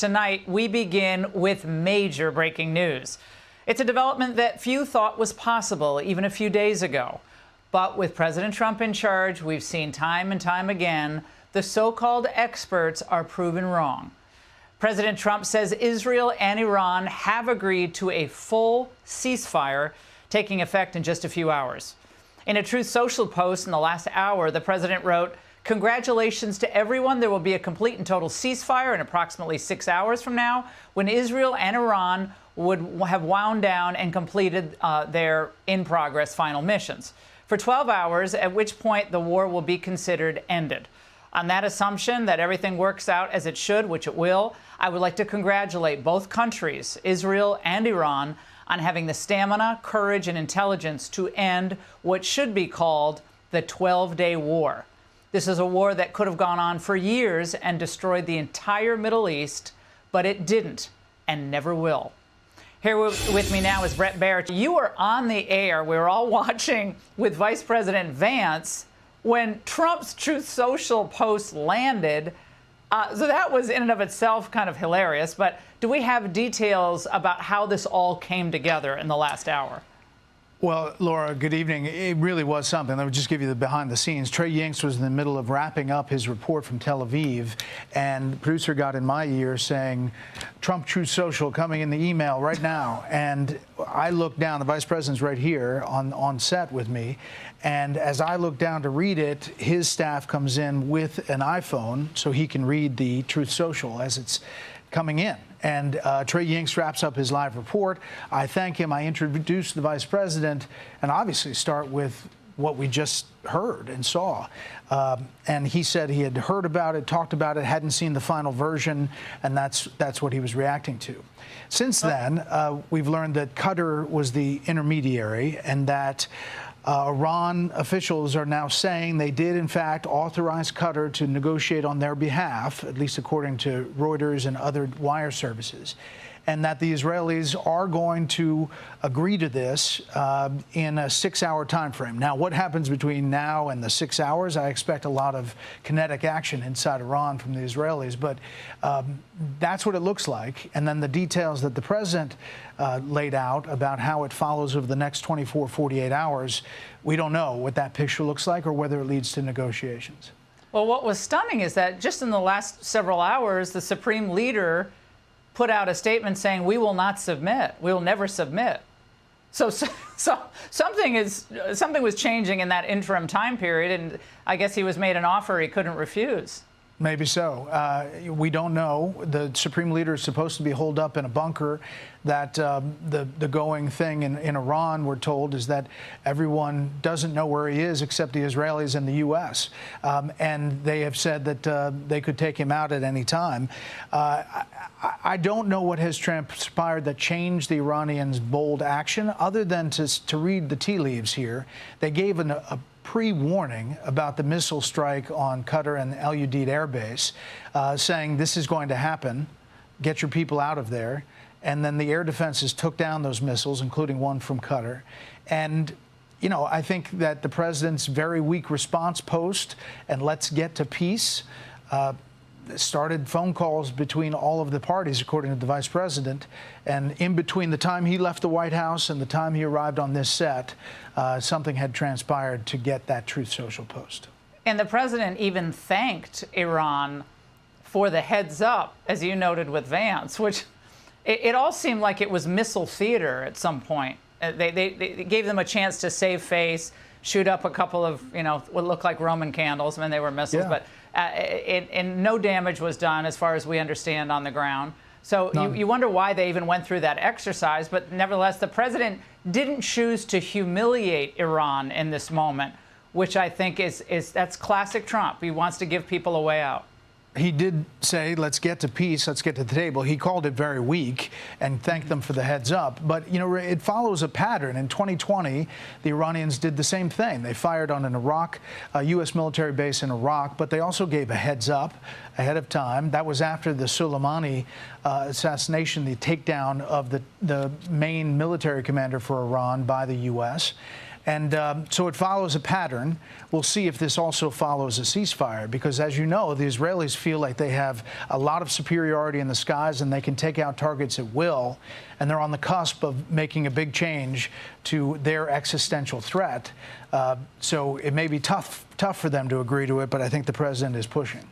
tonight we begin with major breaking news. It's a development that few thought was possible even a few days ago. But with President Trump in charge, we've seen time and time again the so-called experts are proven wrong. President Trump says Israel and Iran have agreed to a full ceasefire taking effect in just a few hours. In a Truth Social post in the last hour, the president wrote, "Congratulations to everyone. There will be a complete and total ceasefire in approximately 6 hours from now when Israel and Iran would have wound down and completed their in-progress final missions for 12 hours, at which point the war will be considered ended." On that assumption that everything works out as it should, which it will, I would like to congratulate both countries, Israel and Iran, on having the stamina, courage, and intelligence to end what should be called the 12-day war. This is a war that could have gone on for years and destroyed the entire Middle East, but it didn't and never will. Here with me now is Brett Barrett. You were on the air. We were all watching with Vice President Vance when Trump's Truth Social post landed. So that was in and of itself kind of hilarious. But do we have details about how this all came together in the last hour? Well, Laura, good evening. It really was something. Let me just give you the behind the scenes. Trey Yingst was in the middle of wrapping up his report from Tel Aviv, and the producer got in my ear saying, "Trump Truth Social coming in the email right now." And I looked down, the vice president's right here on set with me, and as I look down to read it, his staff comes in with an iPhone so he can read the Truth Social as it's coming in. And Trey Yingst wraps up his live report. I thank him. I introduce the vice president and obviously start with what we just heard and saw. And he said he had heard about it, talked about it, hadn't seen the final version, and that's what he was reacting to. Since then, we've learned that Qatar was the intermediary and that Iran officials are now saying they did, in fact, authorize Qatar to negotiate on their behalf, at least according to Reuters and other wire services, and that the Israelis are going to agree to this in a 6-hour time frame. Now, what happens between now and the 6 hours? I expect a lot of kinetic action inside Iran from the Israelis, but that's what it looks like. And then the details that the president laid out about how it follows over the next 24, 48 hours, we don't know what that picture looks like or whether it leads to negotiations. Well, what was stunning is that just in the last several hours, the supreme leader put out a statement saying, "We will not submit. We will never submit." So something was changing in that interim time period, and I guess he was made an offer he couldn't refuse. Maybe so. We don't know. The supreme leader is supposed to be holed up in a bunker. That the going thing in Iran, we're told, is that everyone doesn't know where he is except the Israelis and the U.S. And they have said that they could take him out at any time. I don't know what has transpired that changed the Iranians' bold action, other than to read the tea leaves here. They gave a pre-warning about the missile strike on Qatar and Al Udeid Air Base, saying this is going to happen, get your people out of there. And then the air defenses took down those missiles, including one from Qatar. And, you know, I think that the president's very weak response post and let's get to peace started phone calls between all of the parties, according to the vice president. And in between the time he left the White House and the time he arrived on this set, something had transpired to get that Truth Social post. And the president even thanked Iran for the heads up, as you noted with Vance, which it all seemed like it was missile theater at some point. They gave them a chance to save face, shoot up a couple of, you know, what looked like Roman candles. I mean, they were missiles, but and no damage was done, as far as we understand, on the ground. So you wonder why they even went through that exercise. But nevertheless, the president didn't choose to humiliate Iran in this moment, which I think that's classic Trump. He wants to give people a way out. He did say, let's get to peace, let's get to the table. He called it very weak and thanked them for the heads up. But, you know, it follows a pattern. In 2020, the Iranians did the same thing. They fired on a U.S. military base in Iraq, but they also gave a heads up ahead of time. That was after the Soleimani assassination, the takedown of the main military commander for Iran by the U.S. And so it follows a pattern. We'll see if this also follows a ceasefire, because as you know, the Israelis feel like they have a lot of superiority in the skies and they can take out targets at will, and they're on the cusp of making a big change to their existential threat. So it may be tough for them to agree to it, but I think the president is pushing.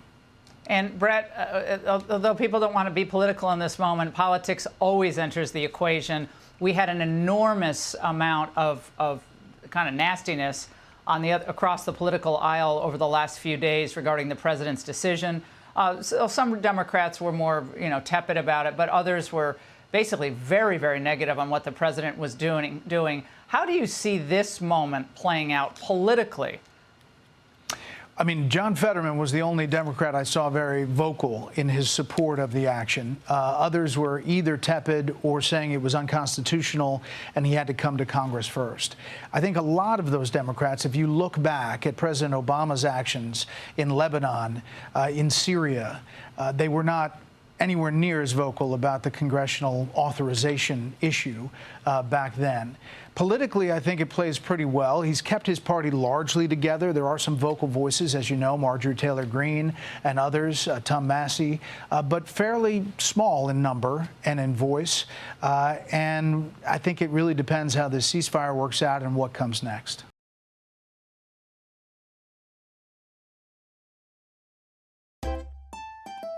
And Brett, although people don't want to be political in this moment, politics always enters the equation. We had an enormous amount of kind of nastiness on across the political aisle over the last few days regarding the president's decision. So some Democrats were more, tepid about it, but others were basically very, very negative on what the president was doing. How do you see this moment playing out politically? I mean, John Fetterman was the only Democrat I saw very vocal in his support of the action. Others were either tepid or saying it was unconstitutional and he had to come to Congress first. I think a lot of those Democrats, if you look back at President Obama's actions in Lebanon, in Syria, they were not anywhere near as vocal about the congressional authorization issue back then. Politically, I think it plays pretty well. He's kept his party largely together. There are some vocal voices, as you know, Marjorie Taylor Greene and others, Tom Massey, but fairly small in number and in voice. And I think it really depends how this ceasefire works out and what comes next.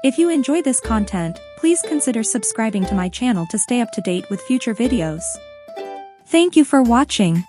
If you enjoy this content, please consider subscribing to my channel to stay up to date with future videos. Thank you for watching.